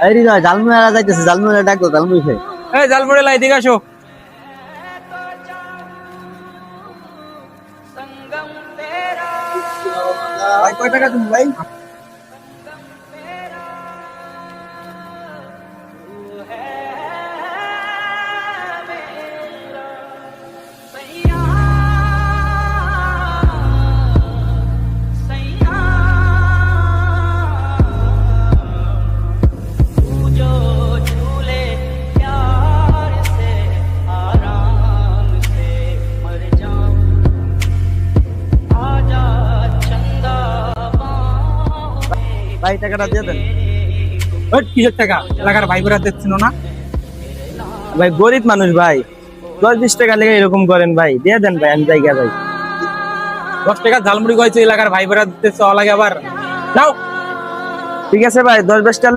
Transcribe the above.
এই রে জালমুড়ি আলা যাইতেছে, জালমুড়ি ডাকো, জালমুড়ি খাই। এই জালমুড়ি লাই দিকে আসো। ভাই কয় টাকা তুমি ভাই? ভাই টাকাটা দিয়ে দেন। ওই কিসের টাকা? এলাকার ভাই বোরা দিচ্ছিল না? ভাই গরিব মানুষ ভাই, 10-20 টাকা লেগে এরকম করেন ভাই, দিয়ে দেন ভাই, আমি জায়গা ভাই। 10 টাকা ঝালমুড়ি খাইছে, এলাকার ভাই বোরা দিতেছে লাগে আবার। নাও। ঠিক আছে ভাই, 10-20 টাকা